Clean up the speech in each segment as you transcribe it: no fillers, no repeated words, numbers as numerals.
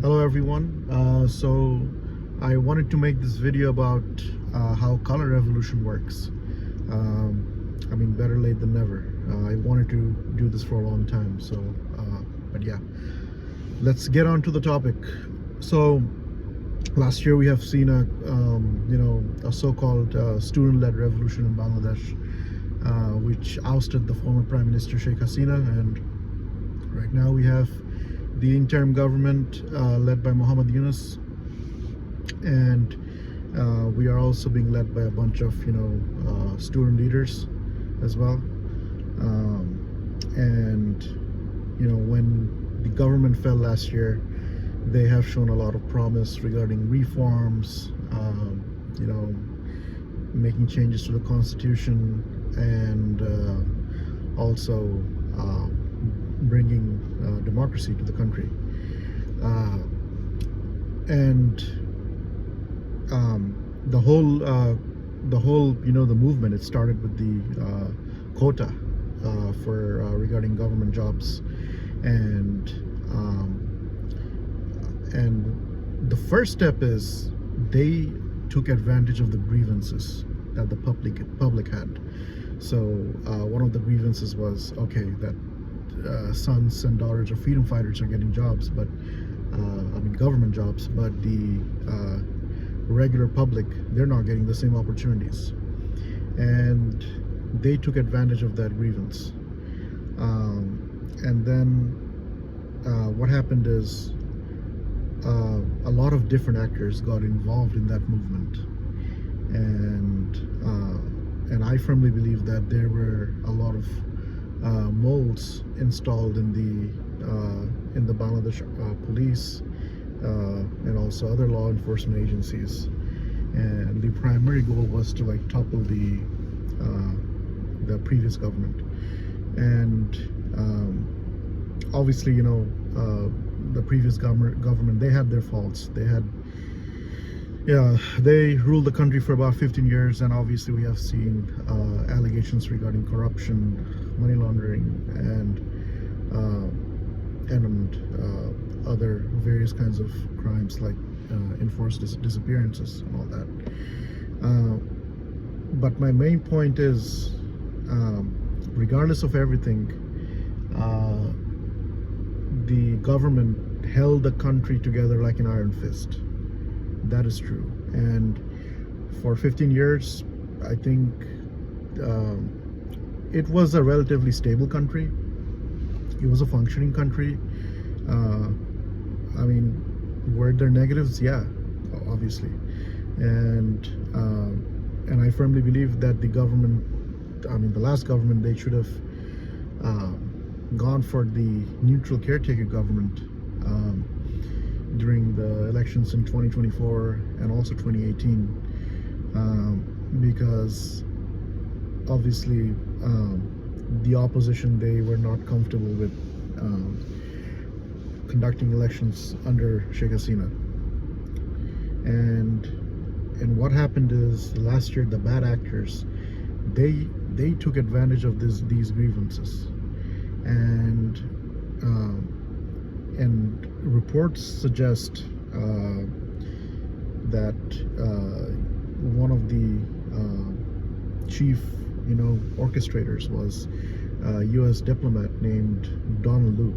Hello everyone. So I wanted to make this video about how color revolution works. Better late than never. I wanted to do this for a long time. But yeah, let's get on to the topic. So last year we have seen a so-called student-led revolution in Bangladesh, which ousted the former Prime Minister Sheikh Hasina, and right now we have the interim government led by Muhammad Yunus, and we are also being led by a bunch of student leaders as well. When the government fell last year, they have shown a lot of promise regarding reforms, making changes to the constitution, and also bringing democracy to the country. The movement, it started with the quota regarding government jobs, and the first step is they took advantage of the grievances that the public had. So one of the grievances was, okay, that sons and daughters of freedom fighters are getting jobs, but government jobs, but the regular public, they're not getting the same opportunities, and they took advantage of that grievance. And then what happened is a lot of different actors got involved in that movement, and I firmly believe that there were a lot of molds installed in the Bangladesh police and also other law enforcement agencies, and the primary goal was to topple the previous government. And obviously, the previous government, they had their faults. They ruled the country for about 15 years, and obviously we have seen allegations regarding corruption, money laundering, and other various kinds of crimes like enforced disappearances and all that. But my main point is, regardless of everything, the government held the country together like an iron fist. That is true. And for 15 years, I think it was a relatively stable country. It was a functioning country. Were there negatives? Yeah, obviously. And I firmly believe that the last government, they should have gone for the neutral caretaker government during the elections in 2024 and also 2018, because obviously the opposition, they were not comfortable with conducting elections under Sheikh Hasina. And what happened is, last year the bad actors, they took advantage of these grievances, and reports suggest that one of the chief orchestrators was a U.S. diplomat named Donald Lu.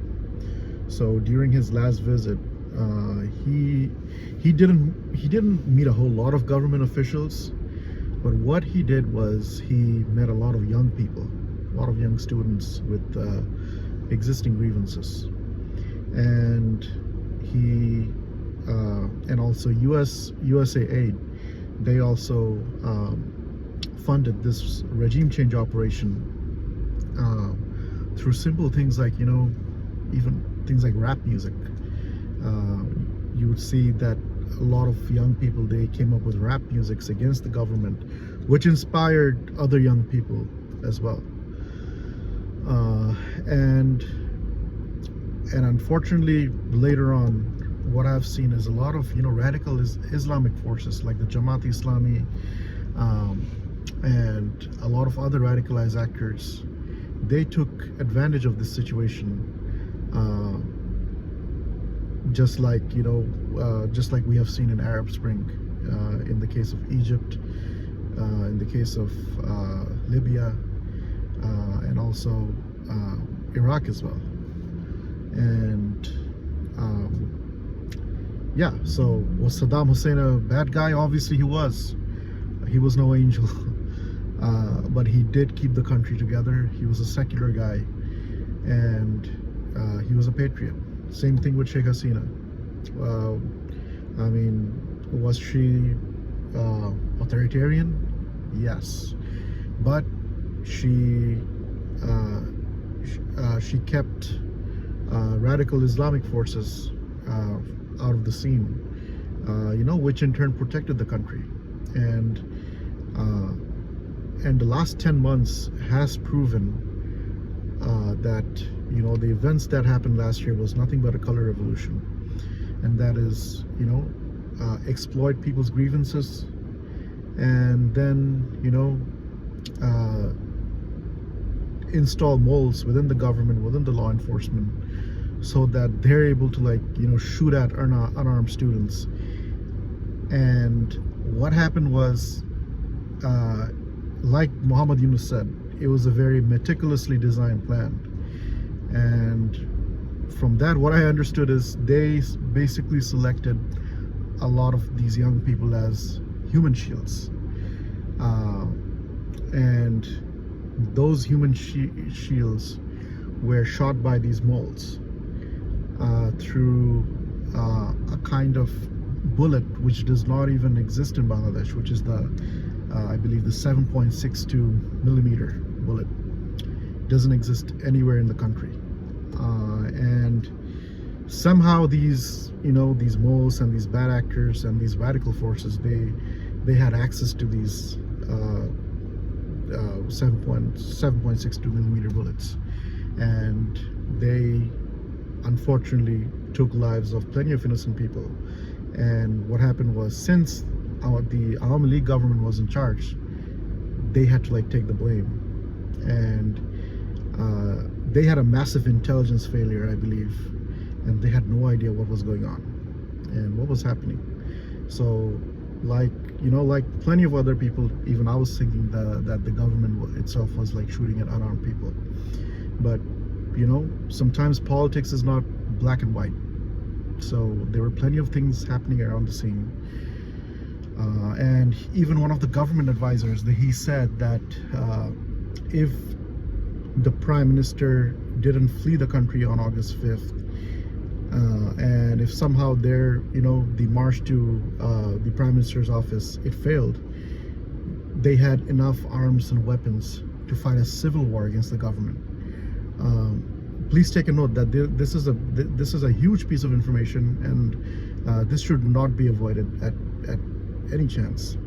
So during his last visit, he didn't meet a whole lot of government officials, but what he did was he met a lot of young people, a lot of young students with existing grievances, and also USAID, they also funded this regime change operation through simple things like even things like rap music. You would see that a lot of young people, they came up with rap musics against the government, which inspired other young people as well. And unfortunately, later on, what I've seen is a lot of radical Islamic forces like the Jamaat Islami, and a lot of other radicalized actors, they took advantage of this situation just like just like we have seen in Arab Spring, in the case of Egypt, in the case of Libya, and also Iraq as well. And yeah, so was Saddam Hussein a bad guy? Obviously he was. He was no angel. But he did keep the country together. He was a secular guy, and he was a patriot. Same thing with Sheikh Hasina. I mean, was she authoritarian? Yes, but she kept radical Islamic forces out of the scene, which in turn protected the country. And the last 10 months has proven that the events that happened last year was nothing but a color revolution, and that is exploit people's grievances, and then install moles within the government, within the law enforcement, so that they're able to shoot at unarmed students. And what happened was, like Muhammad Yunus said, it was a very meticulously designed plan. And from that, what I understood is they basically selected a lot of these young people as human shields, and those human shields were shot by these moles through a kind of bullet which does not even exist in Bangladesh, which is the I believe the 7.62 millimeter bullet. Doesn't exist anywhere in the country, and somehow these these moles and these bad actors and these radical forces, they had access to these 7.62 millimeter bullets, and they unfortunately took lives of plenty of innocent people. And what happened was, since the Awami League government was in charge, they had to take the blame, and they had a massive intelligence failure, I believe, and they had no idea what was going on and what was happening. So like plenty of other people, even I was thinking that the government itself was shooting at unarmed people. But sometimes politics is not black and white. So there were plenty of things happening around the scene, and even one of the government advisors, he said that if the Prime Minister didn't flee the country on August 5th, and if somehow the march to the Prime Minister's office, it failed, they had enough arms and weapons to fight a civil war against the government. Please take a note that this is a huge piece of information, and this should not be avoided at any chance.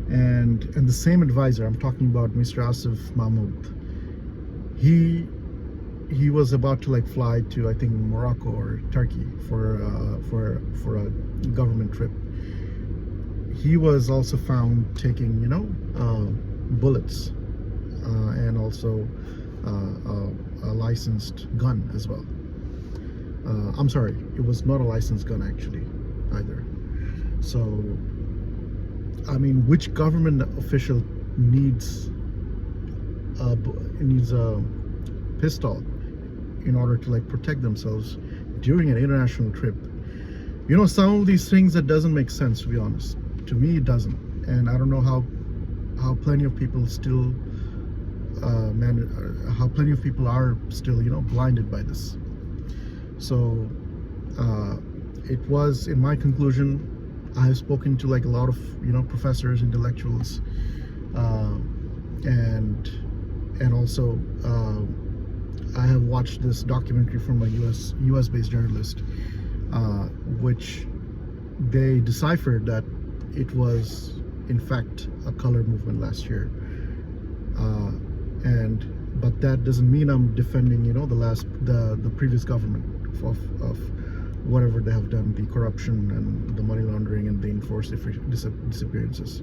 And the same advisor, I'm talking about Mr. Asif Mahmoud, he was about to fly to, I think, Morocco or Turkey for a government trip. He was also found taking bullets, and also a licensed gun as well. I'm sorry, it was not a licensed gun actually either. So I mean, which government official needs a pistol in order to protect themselves during an international trip? Some of these things that doesn't make sense, to be honest. To me, it doesn't. And I don't know how plenty of people still how plenty of people are still blinded by this. So it was, in my conclusion, I have spoken to a lot of professors, intellectuals, and also I have watched this documentary from a US based journalist, which they deciphered that it was in fact a color movement last year, but that doesn't mean I'm defending the previous government of whatever they have done, the corruption and the money laundering and the enforced disappearances.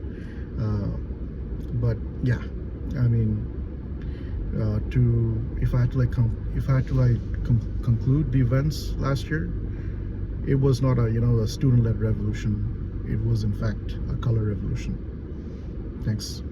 But yeah, I mean, if I had to conclude the events last year, it was not a a student-led revolution. It was in fact a color revolution. Thanks.